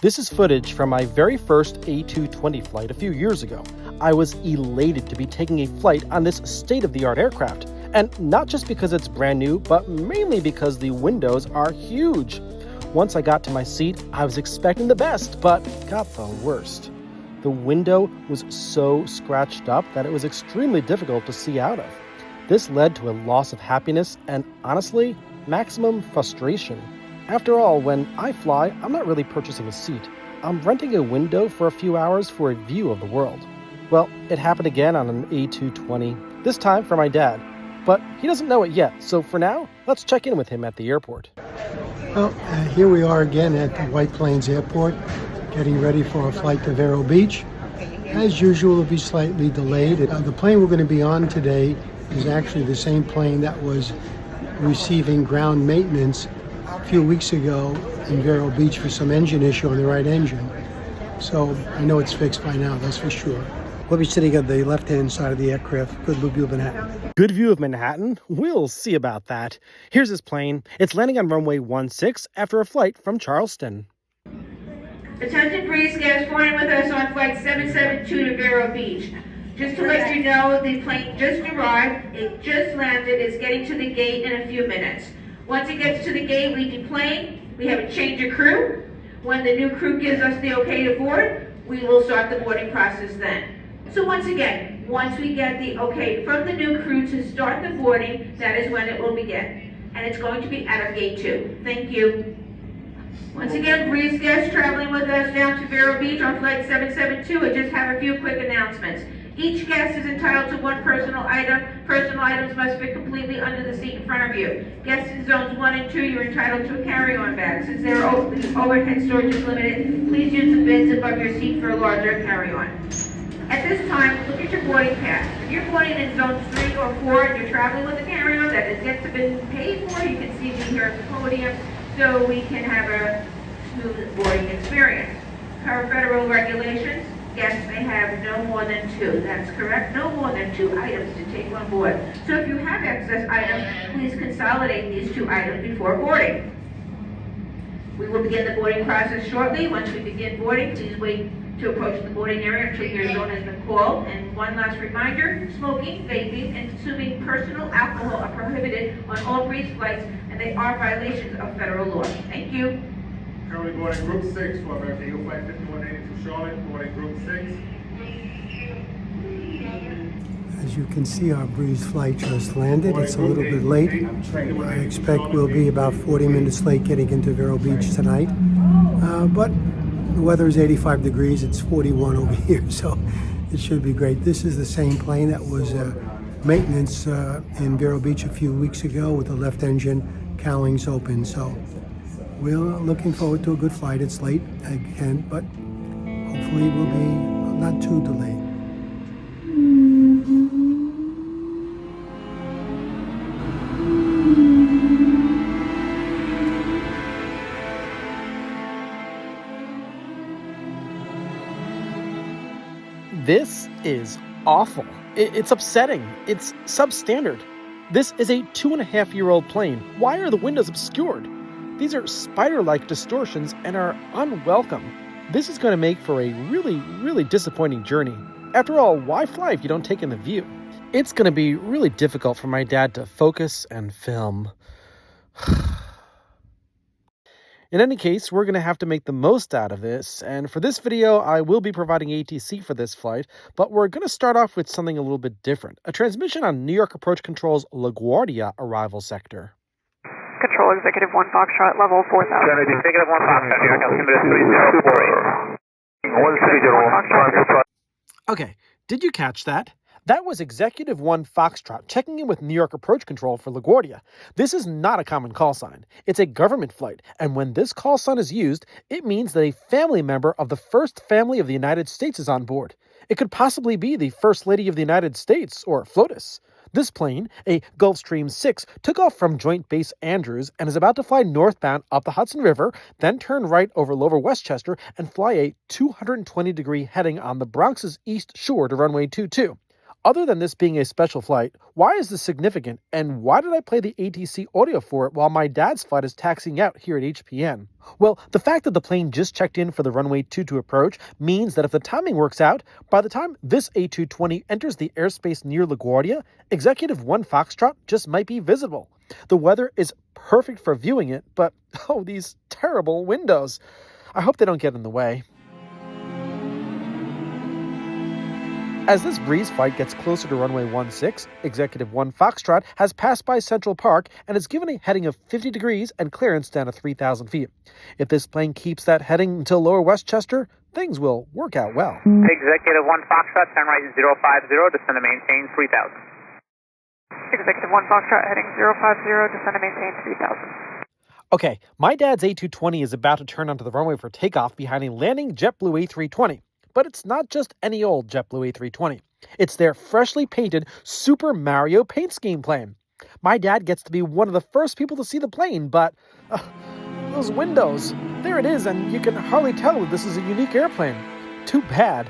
This is footage from my very first A220 flight a few years ago. I was elated to be taking a flight on this state-of-the-art aircraft. And not just because it's brand new, but mainly because the windows are huge. Once I got to my seat, I was expecting the best, but got the worst. The window was so scratched up that it was extremely difficult to see out of. This led to a loss of happiness and, honestly, maximum frustration. After all, when I fly, I'm not really purchasing a seat. I'm renting a window for a few hours for a view of the world. Well, it happened again on an A220, this time for my dad. But he doesn't know it yet, so for now, let's check in with him at the airport. Well, here we are again at the White Plains Airport, getting ready for our flight to Vero Beach. As usual, it'll be slightly delayed. The plane we're going to be on today is actually the same plane that was receiving ground maintenance a few weeks ago in Vero Beach for some engine issue on the right engine. So I know it's fixed by now, that's for sure. We'll be sitting at the left-hand side of the aircraft. Good view of Manhattan. Good view of Manhattan? We'll see about that. Here's his plane. It's landing on runway 16 after a flight from Charleston. Attention breeze guests flying with us on flight 772 to Vero Beach. Just to let you know, the plane just arrived, it just landed, it's getting to the gate in a few minutes. Once it gets to the gate, we deplane, we have a change of crew. When the new crew gives us the okay to board, we will start the boarding process then. So once again, once we get the okay from the new crew to start the boarding, that is when it will begin. And it's going to be out of gate 2. Thank you. Once again, breeze guests traveling with us down to Vero Beach on flight 772, I just have a few quick announcements. Each guest is entitled to one personal item. Personal items must fit completely under the seat in front of you. Guests in zones 1 and 2, you're entitled to a carry-on bag. Since their overhead storage is limited, please use the bins above your seat for a larger carry-on. At this time, look at your boarding pass. If you're boarding in zones 3 or 4 and you're traveling with a carry-on that is yet to be paid for, you can see me here at the podium so we can have a smooth boarding experience. Per federal regulations, guests may have no more than 2. That's correct. No more than 2 items to take on board. So if you have excess items, please consolidate these 2 items before boarding. We will begin the boarding process shortly. Once we begin boarding, please wait to approach the boarding area until your zone has been called. And one last reminder, smoking, vaping, and consuming personal alcohol are prohibited on all breeze flights, and they are violations of federal law. Thank you. Currently boarding Group 6 for American Eagle Flight 5180 to Charlotte, boarding Group 6. As you can see, our breeze flight just landed. It's a little bit late. I expect we'll be about 40 minutes late getting into Vero Beach tonight. But the weather is 85 degrees. It's 41 over here, so it should be great. This is the same plane that was maintenance in Vero Beach a few weeks ago with the left engine cowlings open. So we're looking forward to a good flight. It's late again, but hopefully we'll be not too delayed. This is awful. It's upsetting. It's substandard. This is a 2.5-year-old plane. Why are the windows obscured? These are spider-like distortions and are unwelcome. This is going to make for a really disappointing journey. After all, why fly if you don't take in the view? It's going to be really difficult for my dad to focus and film. In any case, we're going to have to make the most out of this, and for this video, I will be providing ATC for this flight, but we're going to start off with something a little bit different. A transmission on New York Approach Control's LaGuardia arrival sector. Control Executive 1 Foxtrot, level 4000. Executive 1 Foxtrot, New York Altimeter 3048. Okay, did you catch that? That was Executive 1 Foxtrot checking in with New York Approach Control for LaGuardia. This is not a common call sign. It's a government flight, and when this call sign is used, it means that a family member of the First Family of the United States is on board. It could possibly be the First Lady of the United States, or FLOTUS. This plane, a Gulfstream 6, took off from Joint Base Andrews and is about to fly northbound up the Hudson River, then turn right over Lower Westchester and fly a 220-degree heading on the Bronx's east shore to runway 22. Other than this being a special flight, why is this significant, and why did I play the ATC audio for it while my dad's flight is taxiing out here at HPN? Well, the fact that the plane just checked in for the runway 22 approach means that if the timing works out, by the time this A220 enters the airspace near LaGuardia, Executive 1 Foxtrot just might be visible. The weather is perfect for viewing it, but oh, these terrible windows. I hope they don't get in the way. As this breeze flight gets closer to runway 16, Executive 1 Foxtrot has passed by Central Park and is given a heading of 50 degrees and clearance down to 3,000 feet. If this plane keeps that heading until lower Westchester, things will work out well. Executive 1 Foxtrot, turn right 050, descend to maintain 3000. Executive 1 Foxtrot heading 050, descend to maintain 3000. Okay, my dad's A220 is about to turn onto the runway for takeoff behind a landing JetBlue A320. But it's not just any old JetBlue A320. It's their freshly painted Super Mario paint scheme plane. My dad gets to be one of the first people to see the plane, but those windows, there it is, and you can hardly tell that this is a unique airplane. Too bad.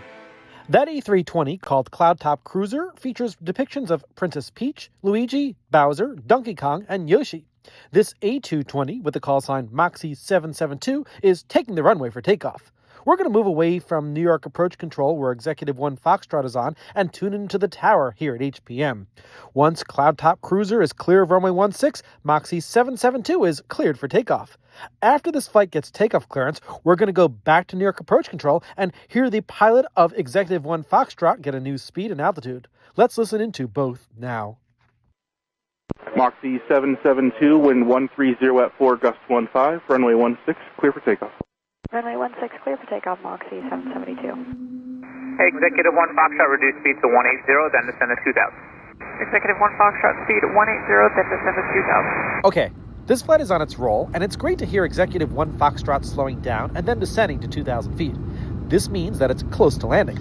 That A320, called Cloud Top Cruiser, features depictions of Princess Peach, Luigi, Bowser, Donkey Kong, and Yoshi. This A220, with the call sign Moxie 772, is taking the runway for takeoff. We're going to move away from New York Approach Control, where Executive 1 Foxtrot is on, and tune into the tower here at HPM. Once Cloud Top Cruiser is clear of runway 16, Moxie 772 is cleared for takeoff. After this flight gets takeoff clearance, we're going to go back to New York Approach Control and hear the pilot of Executive 1 Foxtrot get a new speed and altitude. Let's listen into both now. Moxie 772, wind 130 at 4, gust 15, runway 16, clear for takeoff. Runway 16, clear for takeoff, Moxie 772. Executive 1 Foxtrot, reduce speed to 180, then descend to 2000. Executive 1 Foxtrot, speed 180, then descend to 2000. Okay, this flight is on its roll, and it's great to hear Executive 1 Foxtrot slowing down and then descending to 2,000 feet. This means that it's close to landing.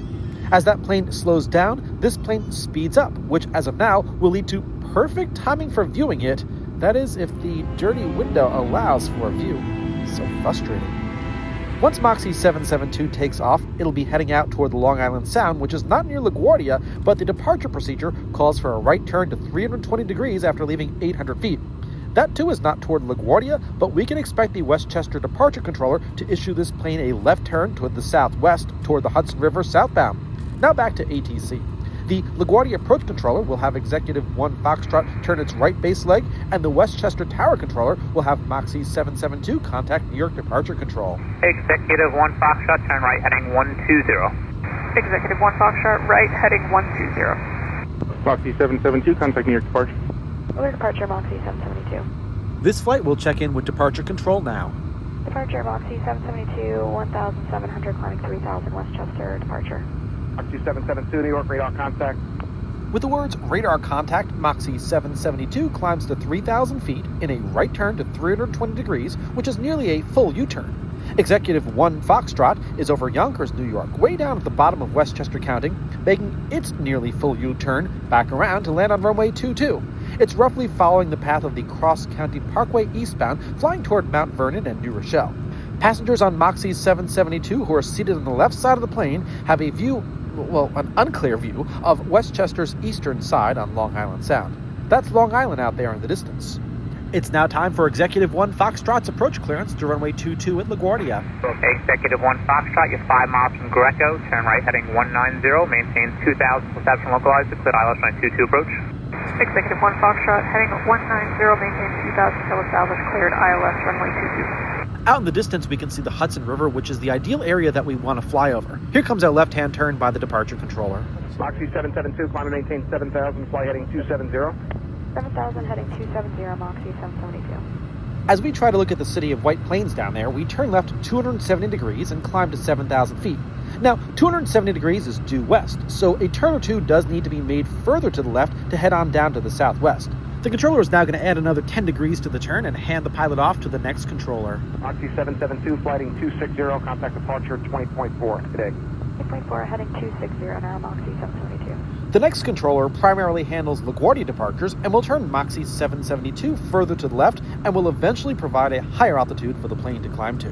As that plane slows down, this plane speeds up, which as of now will lead to perfect timing for viewing it. That is, if the dirty window allows for a view. So frustrating. Once Moxie 772 takes off, it'll be heading out toward the Long Island Sound, which is not near LaGuardia, but the departure procedure calls for a right turn to 320 degrees after leaving 800 feet. That too is not toward LaGuardia, but we can expect the Westchester departure controller to issue this plane a left turn toward the southwest, toward the Hudson River southbound. Now back to ATC. The LaGuardia approach controller will have Executive 1 Foxtrot turn its right base leg, and the Westchester tower controller will have Moxie 772 contact New York departure control. Executive 1 Foxtrot, turn right heading 120. Executive 1 Foxtrot, right heading 120. Moxie 772, contact New York departure. Over departure, Moxie 772. This flight will check in with departure control now. Departure, Moxie 772, 1,700, climbing 3,000, Westchester, departure. Moxie 772, New York, radar contact. With the words radar contact, Moxie 772 climbs to 3,000 feet in a right turn to 320 degrees, which is nearly a full U-turn. Executive 1 Foxtrot is over Yonkers, New York, way down at the bottom of Westchester County, making its nearly full U-turn back around to land on runway 22. It's roughly following the path of the Cross County Parkway eastbound, flying toward Mount Vernon and New Rochelle. Passengers on Moxie 772 who are seated on the left side of the plane have a view, well, an unclear view of Westchester's eastern side on Long Island Sound. That's Long Island out there in the distance. It's now time for Executive 1 Foxtrot's approach clearance to runway 22 at LaGuardia. Executive 1 Foxtrot, you're 5 miles from Greco, turn right heading 190, maintain 2,000, reception localized to clear ILS 922 approach. Executive 1 Foxtrot, heading 190, maintain 2,000 till established, cleared ILS runway 22. Out in the distance, we can see the Hudson River, which is the ideal area that we want to fly over. Here comes our left-hand turn by the departure controller. Moxie 772, climb and maintain 7,000, fly heading 270. 7,000 heading 270, Moxie 772. As we try to look at the city of White Plains down there, we turn left 270 degrees and climb to 7,000 feet. Now, 270 degrees is due west, so a turn or two does need to be made further to the left to head on down to the southwest. The controller is now going to add another 10 degrees to the turn and hand the pilot off to the next controller. Moxie 772, flighting 260, contact departure 20.4 today. 8.4, heading 260 now, Moxie 772. The next controller primarily handles LaGuardia departures and will turn Moxie 772 further to the left and will eventually provide a higher altitude for the plane to climb to.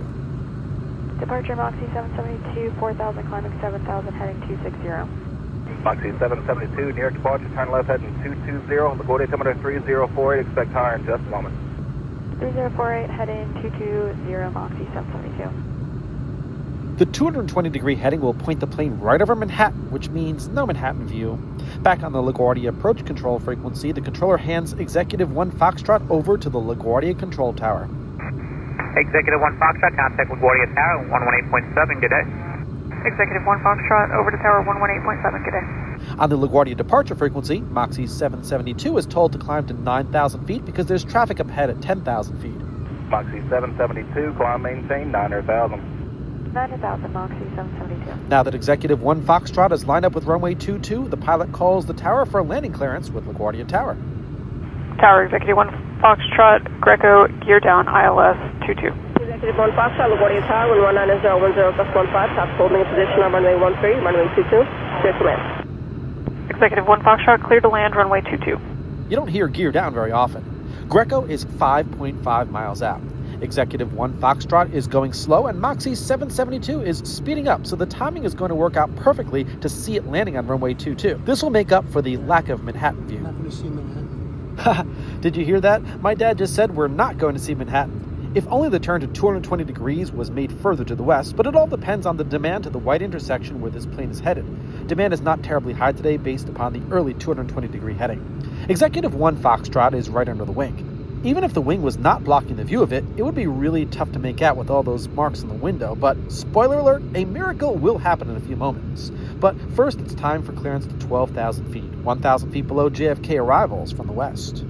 Departure Moxie 772, 4,000 climbing 7,000, heading 260. Moxie 772, near departure, turn left heading 220, LaGuardia altimeter 3048, expect higher in just a moment. 3048, heading 220, Moxie 772. The 220-degree heading will point the plane right over Manhattan, which means no Manhattan view. Back on the LaGuardia approach control frequency, the controller hands Executive 1 Foxtrot over to the LaGuardia control tower. Executive 1 Foxtrot, contact LaGuardia Tower, 118.7, good day. Executive 1 Foxtrot, over to tower 118.7, good day. On the LaGuardia departure frequency, Moxie 772 is told to climb to 9,000 feet because there's traffic up ahead at 10,000 feet. Moxie 772, climb maintain 900,000. 9,000, Moxie 772. Now that Executive 1 Foxtrot is lined up with runway 22, the pilot calls the tower for landing clearance with LaGuardia Tower. Tower, Executive 1 Foxtrot, Greco, gear down, ILS 22. Executive 1 Foxtrot, LaGuardia Tower, 119.010, gust 15, top holding in position on runway 13, runway 22, clear to land. Executive 1 Foxtrot, clear to land, runway 22. You don't hear gear down very often. Greco is 5.5 miles out. Executive 1 Foxtrot is going slow, and Moxie 772 is speeding up, so the timing is going to work out perfectly to see it landing on runway 22. This will make up for the lack of Manhattan view. Not going to see Manhattan. Did you hear that? My dad just said we're not going to see Manhattan. If only the turn to 220 degrees was made further to the west, but it all depends on the demand to the white intersection where this plane is headed. Demand is not terribly high today based upon the early 220-degree heading. Executive 1 Foxtrot is right under the wing. Even if the wing was not blocking the view of it, it would be really tough to make out with all those marks in the window, but spoiler alert, a miracle will happen in a few moments. But first, it's time for clearance to 12,000 feet, 1,000 feet below JFK arrivals from the west.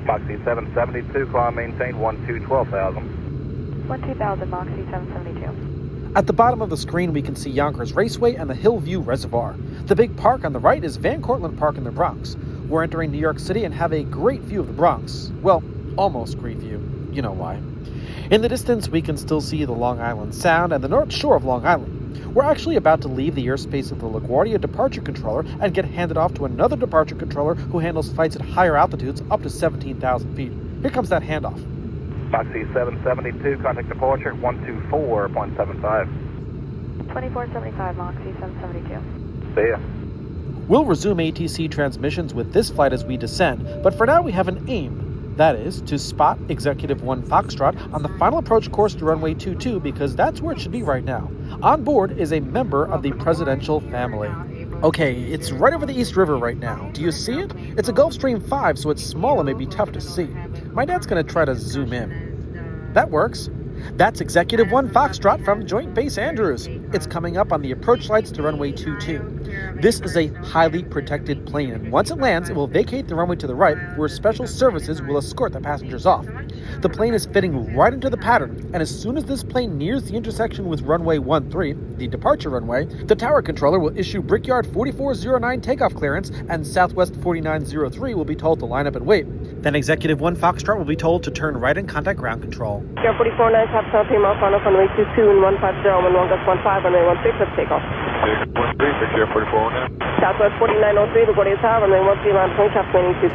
Moxie 772, climb maintain 12,000. 12,000, Moxie 772. At the bottom of the screen, we can see Yonkers Raceway and the Hillview Reservoir. The big park on the right is Van Cortlandt Park in the Bronx. We're entering New York City and have a great view of the Bronx. Well, almost great view. You know why. In the distance, we can still see the Long Island Sound and the North Shore of Long Island. We're actually about to leave the airspace of the LaGuardia departure controller and get handed off to another departure controller who handles flights at higher altitudes up to 17,000 feet. Here comes that handoff. Moxie 772, contact departure 124.75. 2475, Moxie 772. See ya. We'll resume ATC transmissions with this flight as we descend, but for now we have an aim. That is, to spot Executive 1 Foxtrot on the final approach course to runway 22 because that's where it should be right now. On board is a member of the presidential family. Okay, it's right over the East River right now. Do you see it? It's a Gulfstream 5, so it's small and may be tough to see. My dad's going to try to zoom in. That works. That's Executive 1 Foxtrot from Joint Base Andrews. It's coming up on the approach lights to runway 22. This is a highly protected plane, and once it lands, it will vacate the runway to the right, where special services will escort the passengers off. The plane is fitting right into the pattern, and as soon as this plane nears the intersection with runway 13, the departure runway, the tower controller will issue Brickyard 4409 takeoff clearance, and Southwest 4903 will be told to line up and wait. Then Executive 1 Foxtrot will be told to turn right and contact ground control. Air 449, top south, team off on runway 22 and 150, 11 gust 15, runway 16, let's take off. 13, Air 449. Southwest 4903, LaGuardia Tower, runway 13, line point, top 22.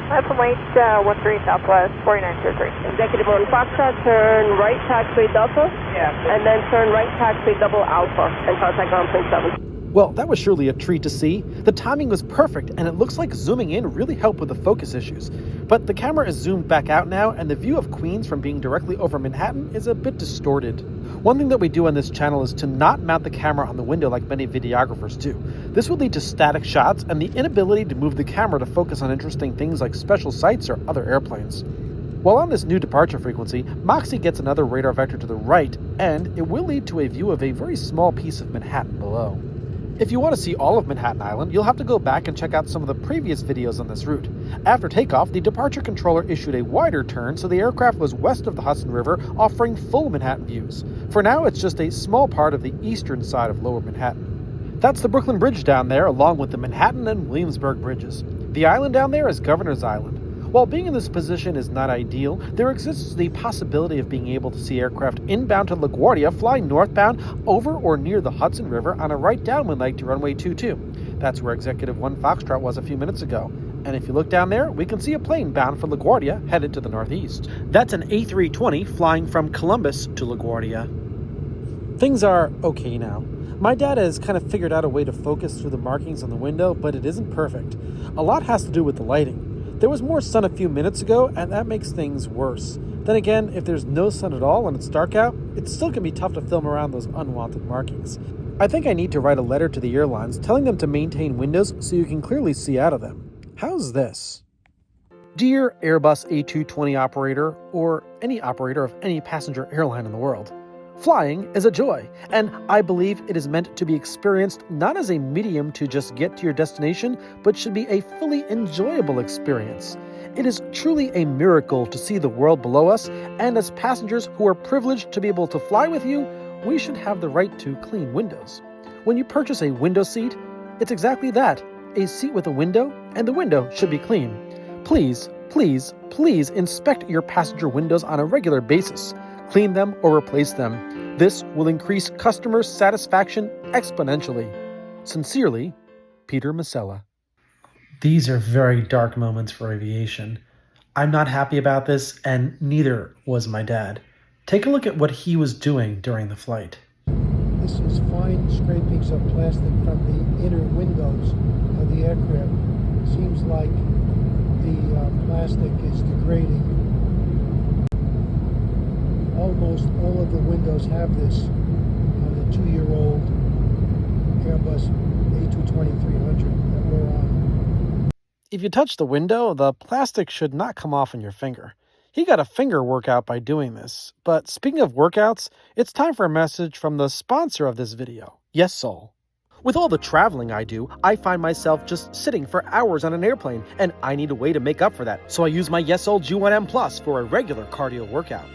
That's from weight 13, Southwest 4903. Executive 1 Foxtrot, turn right taxiway Delta, and then turn right taxiway double Alpha, and contact ground point 7. Well, that was surely a treat to see. The timing was perfect, and it looks like zooming in really helped with the focus issues. But the camera is zoomed back out now, and the view of Queens from being directly over Manhattan is a bit distorted. One thing that we do on this channel is to not mount the camera on the window like many videographers do. This will lead to static shots and the inability to move the camera to focus on interesting things like special sights or other airplanes. While on this new departure frequency, Moxie gets another radar vector to the right, and it will lead to a view of a very small piece of Manhattan below. If you want to see all of Manhattan Island, you'll have to go back and check out some of the previous videos on this route. After takeoff, the departure controller issued a wider turn, so the aircraft was west of the Hudson River, offering full Manhattan views. For now, it's just a small part of the eastern side of Lower Manhattan. That's the Brooklyn Bridge down there, along with the Manhattan and Williamsburg bridges. The island down there is Governor's Island. While being in this position is not ideal, there exists the possibility of being able to see aircraft inbound to LaGuardia flying northbound over or near the Hudson River on a right downwind leg to runway 22. That's where Executive 1 Foxtrot was a few minutes ago. And if you look down there, we can see a plane bound for LaGuardia headed to the northeast. That's an A320 flying from Columbus to LaGuardia. Things are okay now. My dad has kind of figured out a way to focus through the markings on the window, but it isn't perfect. A lot has to do with the lighting. There was more sun a few minutes ago, and that makes things worse. Then again, if there's no sun at all and it's dark out, it's still going to be tough to film around those unwanted markings. I think I need to write a letter to the airlines telling them to maintain windows so you can clearly see out of them. How's this? Dear Airbus A220 operator, or any operator of any passenger airline in the world, flying is a joy, and I believe it is meant to be experienced not as a medium to just get to your destination, but should be a fully enjoyable experience. It is truly a miracle to see the world below us, and as passengers who are privileged to be able to fly with you, we should have the right to clean windows. When you purchase a window seat, it's exactly that, a seat with a window, and the window should be clean. Please, please, please inspect your passenger windows on a regular basis. Clean them or replace them. This will increase customer satisfaction exponentially. Sincerely, Peter Masella. These are very dark moments for aviation. I'm not happy about this, and neither was my dad. Take a look at what he was doing during the flight. This is fine scrapings of plastic from the inner windows of the aircraft. Seems like the plastic is degrading. Almost all of the windows have this on the 2-year-old Airbus A220-300 that we're on. If you touch the window, the plastic should not come off on your finger. He got a finger workout by doing this. But speaking of workouts, it's time for a message from the sponsor of this video, YesSol. With all the traveling I do, I find myself just sitting for hours on an airplane, and I need a way to make up for that, so I use my YesSol G1M Plus for a regular cardio workout.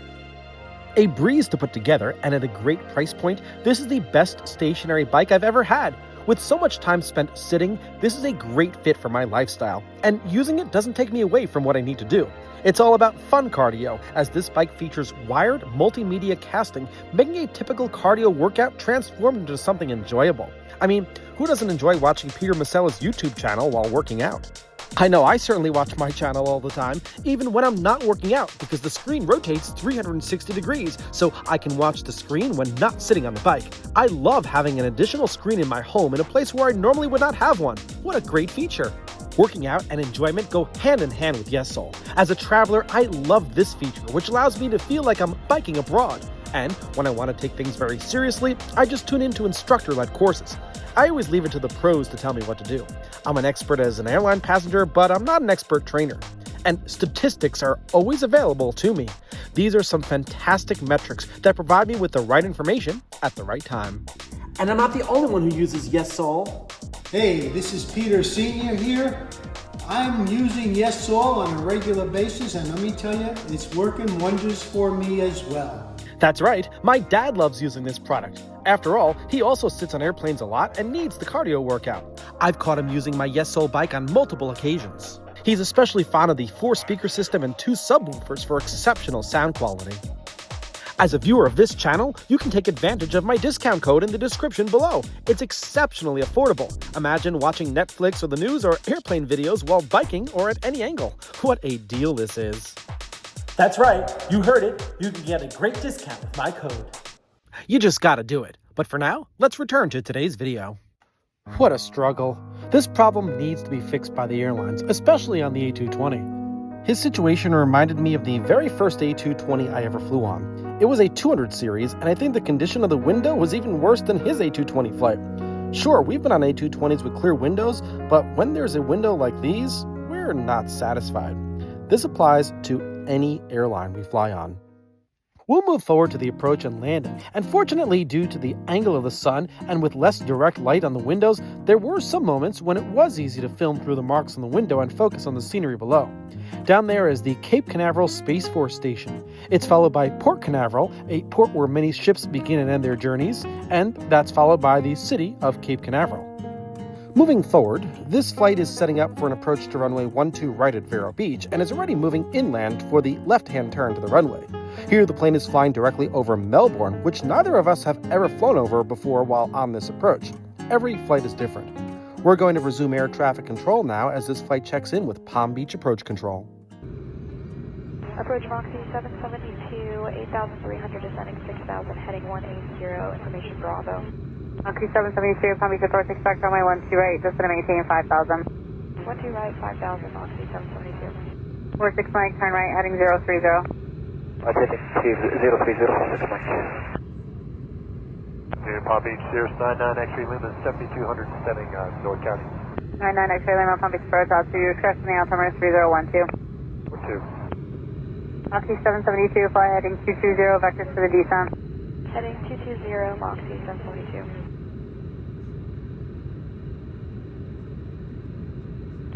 A breeze to put together, and at a great price point, this is the best stationary bike I've ever had. With so much time spent sitting, this is a great fit for my lifestyle, and using it doesn't take me away from what I need to do. It's all about fun cardio, as this bike features wired multimedia casting, making a typical cardio workout transformed into something enjoyable. I mean, who doesn't enjoy watching Peter Masella's YouTube channel while working out? I know I certainly watch my channel all the time, even when I'm not working out, because the screen rotates 360 degrees, so I can watch the screen when not sitting on the bike. I love having an additional screen in my home in a place where I normally would not have one. What a great feature! Working out and enjoyment go hand in hand with YesSol. As a traveler, I love this feature, which allows me to feel like I'm biking abroad. And when I want to take things very seriously, I just tune into instructor-led courses. I always leave it to the pros to tell me what to do. I'm an expert as an airline passenger, but I'm not an expert trainer. And statistics are always available to me. These are some fantastic metrics that provide me with the right information at the right time. And I'm not the only one who uses YesSol. Hey, this is Peter Sr. here. I'm using YesSol on a regular basis, and let me tell you, it's working wonders for me as well. That's right, my dad loves using this product. After all, he also sits on airplanes a lot and needs the cardio workout. I've caught him using my YesSol bike on multiple occasions. He's especially fond of the 4-speaker system and 2 subwoofers for exceptional sound quality. As a viewer of this channel, you can take advantage of my discount code in the description below. It's exceptionally affordable. Imagine watching Netflix or the news or airplane videos while biking or at any angle. What a deal this is. That's right, you heard it. You can get a great discount with my code. You just gotta do it. But for now, let's return to today's video. What a struggle. This problem needs to be fixed by the airlines, especially on the A220. His situation reminded me of the very first A220 I ever flew on. It was a 200 series, and I think the condition of the window was even worse than his A220 flight. Sure, we've been on A220s with clear windows, but when there's a window like these, we're not satisfied. This applies to any airline we fly on. We'll move forward to the approach and landing, and fortunately, due to the angle of the sun and with less direct light on the windows, there were some moments when it was easy to film through the marks on the window and focus on the scenery below. Down there is the Cape Canaveral Space Force Station. It's followed by Port Canaveral, a port where many ships begin and end their journeys, and that's followed by the city of Cape Canaveral. Moving forward, this flight is setting up for an approach to runway 12 right at Vero Beach and is already moving inland for the left-hand turn to the runway. Here the plane is flying directly over Melbourne, which neither of us have ever flown over before while on this approach. Every flight is different. We're going to resume air traffic control now as this flight checks in with Palm Beach Approach Control. Approach Roxy 772, 8,300 descending 6,000, heading 180, information Bravo. Moxie 772, Palm Beach Airport, expect runway 12 right, just going to maintain 5,000. 12 right, 5,000, Moxie 772. 46 Mike, turn right, heading 030. Taking 030, 6 Mike. Palm Beach, Cirrus 99 X-ray Lima 7200 setting North County. 99 X-ray Lima, Palm Beach Airport, altitude, correct in the altimeter 3012. 2. Moxie 772, fly heading 220, vectors for the descent. Heading 220, Moxie 772.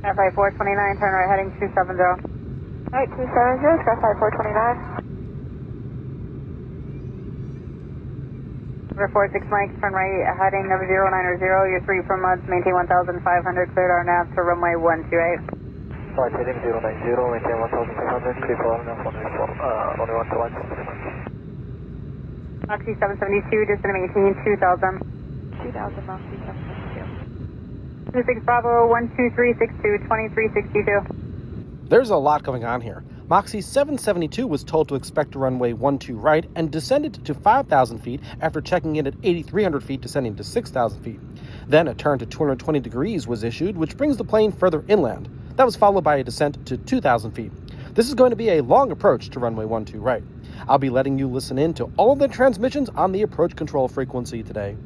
Skyfly 429, turn right, heading 270. Alright, 270, Skyfly 429. Number 46 Mike, turn right, heading number 090, you're 3 from months, maintain 1,500, cleared our nav for runway 128. Flight heading 090, maintain 1,500, clear for our nav, only 121. Moxie 772, just going to maintain 2,000. 2,000, Moxie 772. 26 Bravo, 12362, 2362. There's a lot going on here. Moxie 772 was told to expect a runway 12 right and descended to 5,000 feet after checking in at 8,300 feet, descending to 6,000 feet. Then a turn to 220 degrees was issued, which brings the plane further inland. That was followed by a descent to 2,000 feet. This is going to be a long approach to runway 12 right. I'll be letting you listen in to all of the transmissions on the approach control frequency today.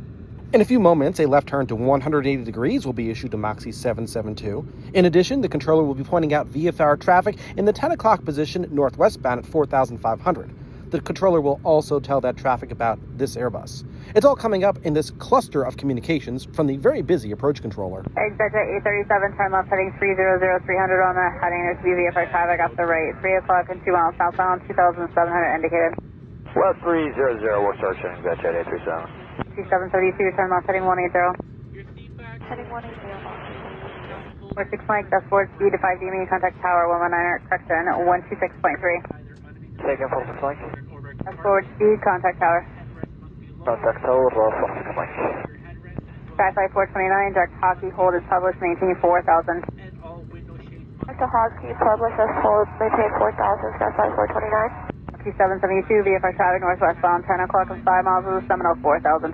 In a few moments, a left turn to 180 degrees will be issued to Moxie 772. In addition, the controller will be pointing out VFR traffic in the 10 o'clock position northwestbound at 4,500. The controller will also tell that traffic about this Airbus. It's all coming up in this cluster of communications from the very busy approach controller. Expect at 837, turn left heading 300, 300 on the heading. There's VFR traffic off the right. 3 o'clock and 2 miles southbound, 2,700 indicated. Well, 300, we're searching, that's at 837. 772, turn left heading 180. Heading 180, 46 Mike, that's forward speed to 5 DME, contact tower 119, correction 126.3. Taking 46 Mike. That's forward speed, contact tower. Contact tower, 46 Mike. Skyfly 429, direct hockey, hold is published, maintain 4,000. Dr. Hockey, published as hold, maintain 4,000, Skyfly 429. 772, VFR traffic northwestbound, 10 o'clock and 5 miles of the Seminole, 4,500.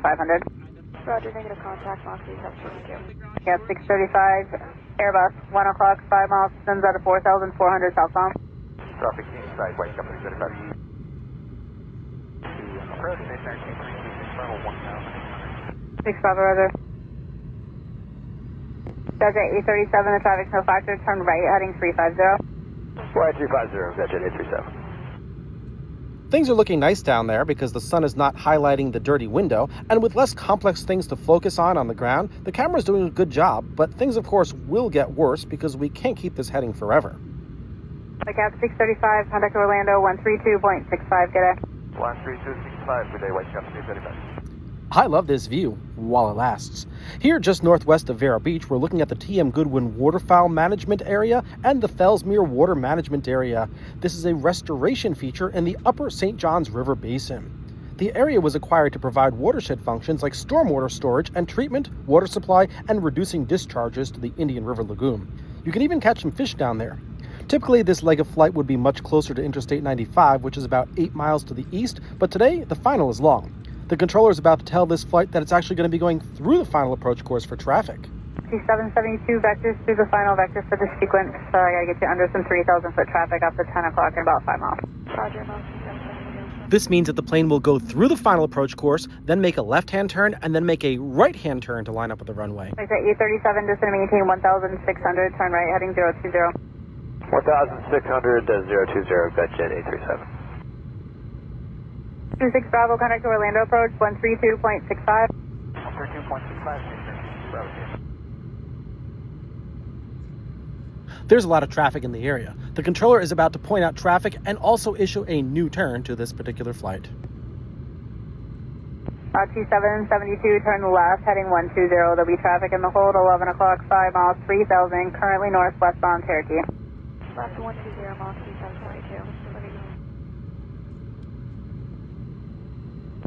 Roger, negative contact, Moxie 772. Yeah, 635, Airbus, 1 o'clock, 5 miles, sends out of 4,400 southbound. Traffic inside, white company 35. Approach, maintain 1,000. 6 Bravo, roger. Dodge at 837, the traffic's no factor, turn right, heading 350. Flight 350, that's at 837. Things are looking nice down there because the sun is not highlighting the dirty window, and with less complex things to focus on the ground, the camera's doing a good job, but things of course will get worse because we can't keep this heading forever. Cap 635, contact Orlando 132.65, good day. 13265, good day, white company 35. I love this view, while it lasts. Here, just northwest of Vero Beach, we're looking at the T.M. Goodwin Waterfowl Management Area and the Fellsmere Water Management Area. This is a restoration feature in the upper St. Johns River Basin. The area was acquired to provide watershed functions like stormwater storage and treatment, water supply, and reducing discharges to the Indian River Lagoon. You can even catch some fish down there. Typically, this leg of flight would be much closer to Interstate 95, which is about 8 miles to the east, but today, the final is long. The controller is about to tell this flight that it's actually going to be going through the final approach course for traffic. 772 vectors through the final vector for this sequence. So I got to get you under some 3,000 foot traffic up to 10 o'clock in about 5 miles. Roger, Moxie 772. This means that the plane will go through the final approach course, then make a left-hand turn, and then make a right-hand turn to line up with the runway. Like at 837, just going to maintain 1,600, turn right, heading 020. 1,600, 020, got jet 837. 26 Bravo, contact Orlando approach, 132.65. 132.65, There's a lot of traffic in the area. The controller is about to point out traffic and also issue a new turn to this particular flight. 2772, turn left, heading 120. There'll be traffic in the hold, 11 o'clock, 5 miles, 3,000, currently northwestbound Cherokee. Left 120, Moxie 722.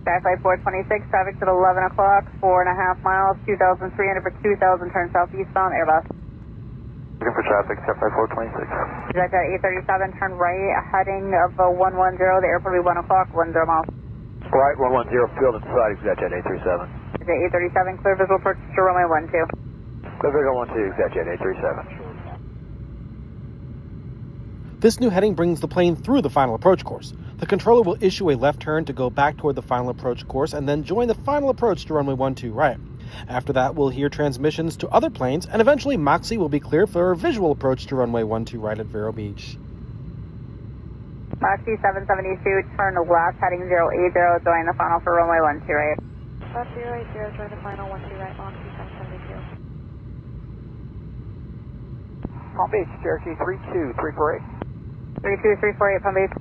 Skyflight 426, traffic's at 11 o'clock, 4.5 miles, 2,300 for 2,000, turn southeastbound, Airbus. Looking for traffic, Skyflight 426. Direct at 837, turn right, heading of 110, the airport will be 1 o'clock, 10 miles. Right, 110, field at the side, ExactJet 837. Jet 837, clear visual approach to runway 12. Clear visual 12, ExactJet 837. This new heading brings the plane through the final approach course. The controller will issue a left turn to go back toward the final approach course and then join the final approach to runway 12 right. After that, we'll hear transmissions to other planes, and eventually Moxie will be clear for a visual approach to runway 12 right at Vero Beach. Moxie 772, turn left, heading 080, join the final for runway 12 right. Left 080, join the final 12 right, Moxie 772. Palm Beach, Cherokee 32348. 32348, Palm Beach.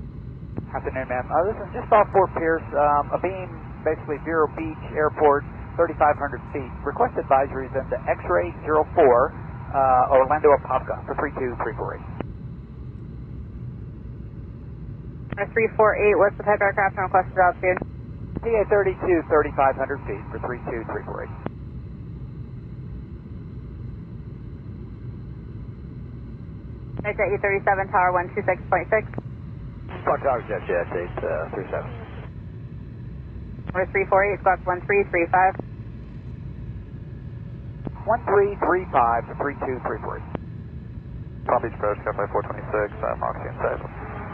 Afternoon, ma'am. This is just off Fort Pierce, a beam, basically Vero Beach Airport, 3,500 feet. Request advisory is into X-ray 04, Orlando Apopka for 32348. 348, what's the type aircraft and requested altitude? TA-32, 3,500 feet for 32348. Jet E37, tower 126.6. Squawk Tower, Jet 837. Number 348, squawk 1335. 1335 for 3233. Palm Beach approach, Skyfly 426, Moxie inside.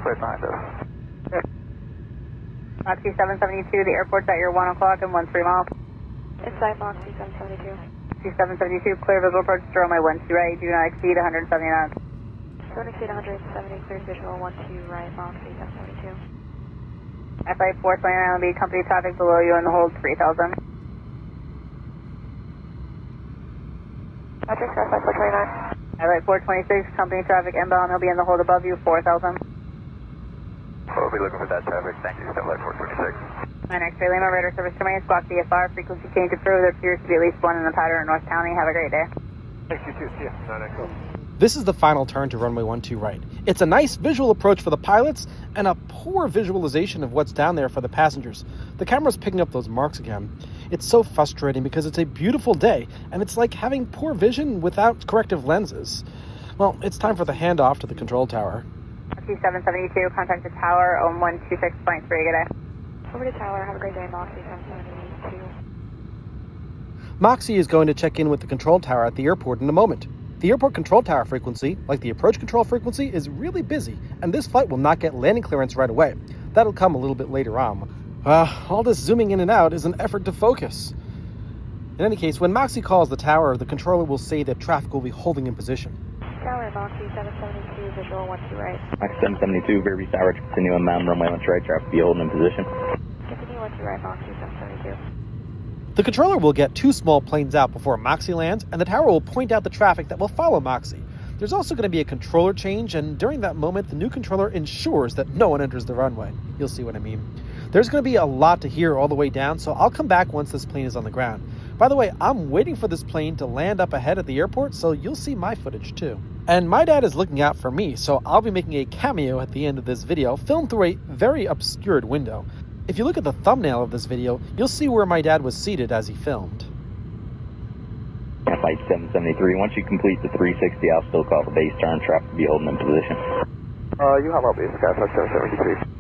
Right behind us. Moxie 772, the airport's at your 1 o'clock and 13 miles. Inside Moxie 772. Moxie 772, clear visual approach to runway 12 right, do not exceed 170 knots. Don't exceed 170, clear visual 12 right, Moxie 772. Flight 429 will be company traffic below you in the hold 3000. Roger, Skyfly 429. Flight 426, company traffic inbound, he'll be in the hold above you 4000. We'll be looking for that traffic. Thank you, Skyfly 426. My next Lima radar service terminated, squawk VFR, frequency change approved. There appears to be at least one in the pattern in North County. Have a great day. Thanks, you too. See ya. 9XO. This is the final turn to runway 12 right. It's a nice visual approach for the pilots and a poor visualization of what's down there for the passengers. The camera's picking up those marks again. It's so frustrating because it's a beautiful day and it's like having poor vision without corrective lenses. Well, it's time for the handoff to the control tower. Moxie 772, contact the tower on 126.3. Good day. Over to tower, have a great day, Moxie 772. Moxie is going to check in with the control tower at the airport in a moment. The airport control tower frequency, like the approach control frequency, is really busy, and this flight will not get landing clearance right away. That'll come a little bit later on. All this zooming in and out is an effort to focus. In any case, when Moxie calls the tower, the controller will say that traffic will be holding in position. Tower, Moxie 772, visual 12 right. Moxie 772, Vero Tower, continue inbound, runway 12 right, traffic be holding in position. Continue 12 right, Moxie 772. The controller will get two small planes out before Moxie lands, and the tower will point out the traffic that will follow Moxie. There's also going to be a controller change, and during that moment, the new controller ensures that no one enters the runway. You'll see what I mean. There's going to be a lot to hear all the way down, so I'll come back once this plane is on the ground. By the way, I'm waiting for this plane to land up ahead at the airport, so you'll see my footage too. And my dad is looking out for me, so I'll be making a cameo at the end of this video, filmed through a very obscured window. If you look at the thumbnail of this video, you'll see where my dad was seated as he filmed. Flight 773, once you complete the 360, I'll still call the base turn, traffic be holding in position. You have base, Skyfly 773.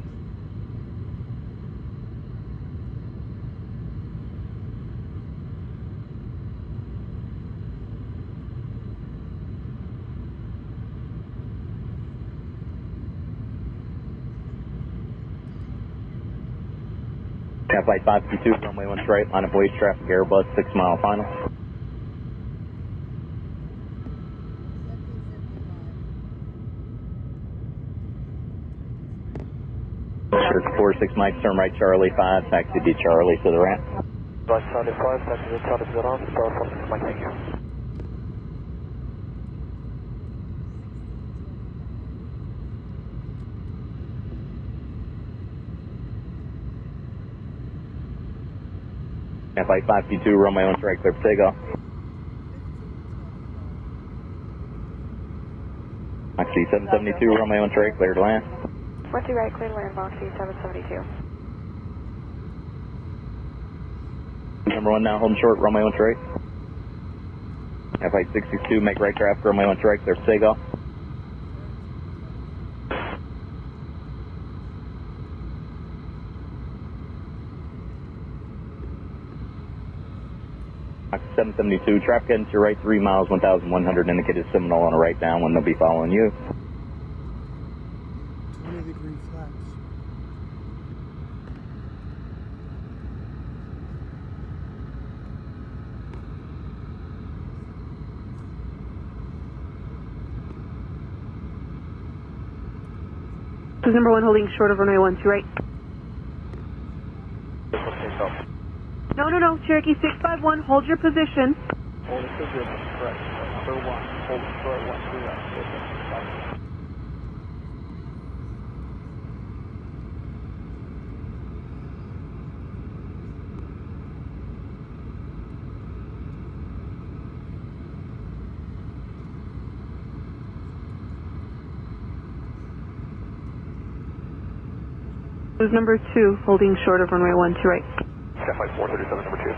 Flight 522, runway 1 straight, line of voice traffic, Airbus, 6 mile final. Sure, 46 Mike, turn right Charlie 5, taxi to Charlie to the ramp. Right, Charlie 5, taxi to Charlie to the ramp, star 46 Mike, thank you. Flight 522, runway 1 straight, clear for takeoff. Moxie 772, runway 1 straight, clear to land. 12 right, clear to land, Moxie 772. Number 1 now, holding short, runway 1 straight. Flight 662, make right traffic, runway 1 straight, clear for takeoff. 772, traffic heading to your right 3 miles, 1,100, indicated Seminole on a right down when they'll be following you. 20-degree flaps. This is number 1 holding short of runway 12 right. No, Cherokee 651, hold your position. Hold your position, correct. Number 1, hold short 12 right. This is number 2 holding short of runway 12 right. Flight 437, number 2.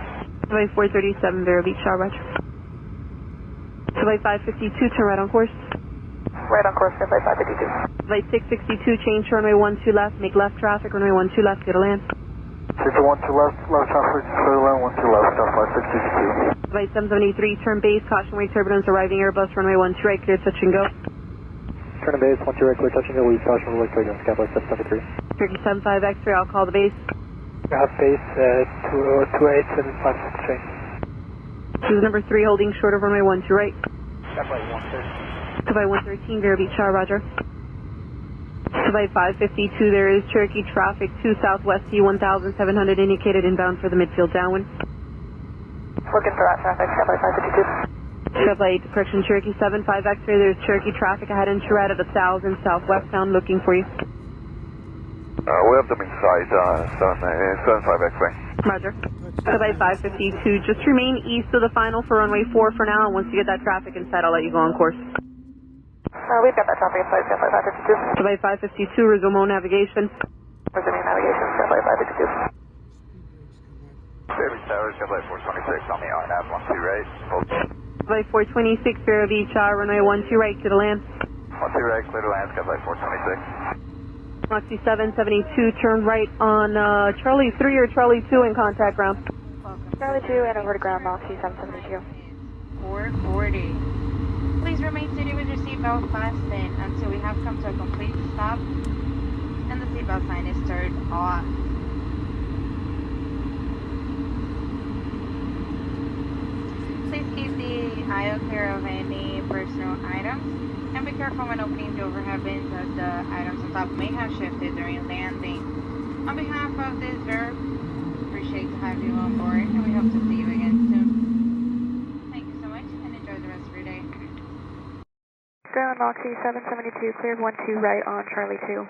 Flight 437, Vero Beach, Roger. Flight 552, turn right on course. Right on course, flight 552. Flight 662, change to runway 12 left, make left traffic, runway 12 left, get a land. 612 left, left traffic, clear land, 12 left, flight 662. Flight 773, turn base, caution wake turbulence, arriving Airbus, runway 12 right, clear touch and go. Turn to base, 12 right, clear touch and go, lead caution, wake turbulence, Flight 773. Turkey 75 X-ray, I'll call the base. You have base 2875 change. This is number 3 holding short of runway 12 right. Flight 113. Flight 113, Vero Beach, Roger. Flight 552, there is Cherokee traffic to southwest T1700 indicated inbound for the midfield downwind. Looking for that traffic, flight 552. Flight, correction, Cherokee 75 X-ray, there's Cherokee traffic ahead and Tourette at 1,000 southwestbound looking for you. We have them in sight, 75 X-ray. Roger. Flight 552, just remain east of the final for runway 4 for now, and once you get that traffic in sight, I'll let you go on course. We've got that traffic in sight, flight 552. Flight 552, resume all navigation. Resuming navigation, flight 552. Baby Towers, flight 426 on the RNAV, 12 right. Flight 426, Vero Beach, runway 12 right, to the land. 12 right, clear to land, flight 426. Moxie 772, turn right on Charlie 3 or Charlie 2 in contact ground. Charlie 2 and over to ground, Moxie 772. 440. Please remain seated with your seatbelt fastened until we have come to a complete stop and the seatbelt sign is turned off. Please keep the aisle clear of any personal items. And be careful when opening the overhead bins as the items on top may have shifted during landing. On behalf of this Vero, appreciate to have you on board and we hope to see you again soon. Thank you so much and enjoy the rest of your day. Ground Moxie 772, cleared 12 right on Charlie 2.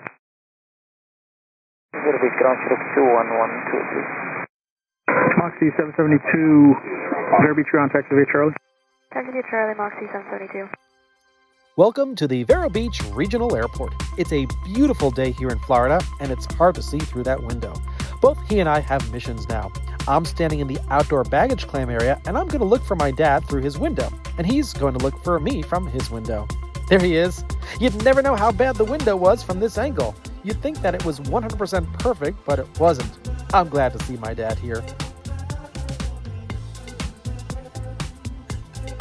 Vero Beach, ground 62112. Moxie 772, Vero Beach, ground taxi via Charlie. Taxi via Charlie, Moxie 772. Welcome to the Vero Beach Regional Airport. It's a beautiful day here in Florida, and it's hard to see through that window. Both he and I have missions now. I'm standing in the outdoor baggage claim area, and I'm going to look for my dad through his window, and he's going to look for me from his window. There he is. You'd never know how bad the window was from this angle. You'd think that it was 100% perfect, but it wasn't. I'm glad to see my dad here.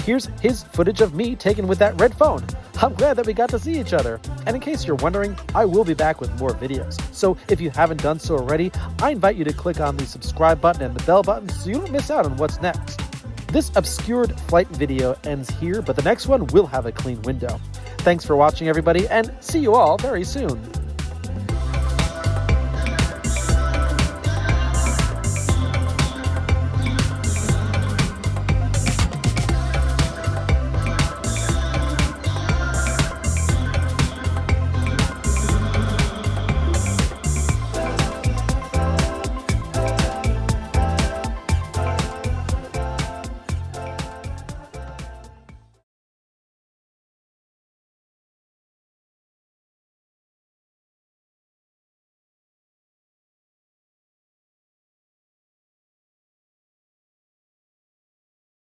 Here's his footage of me taken with that red phone. I'm glad that we got to see each other. And in case you're wondering, I will be back with more videos. So if you haven't done so already, I invite you to click on the subscribe button and the bell button so you don't miss out on what's next. This obscured flight video ends here, but the next one will have a clean window. Thanks for watching, everybody, and see you all very soon.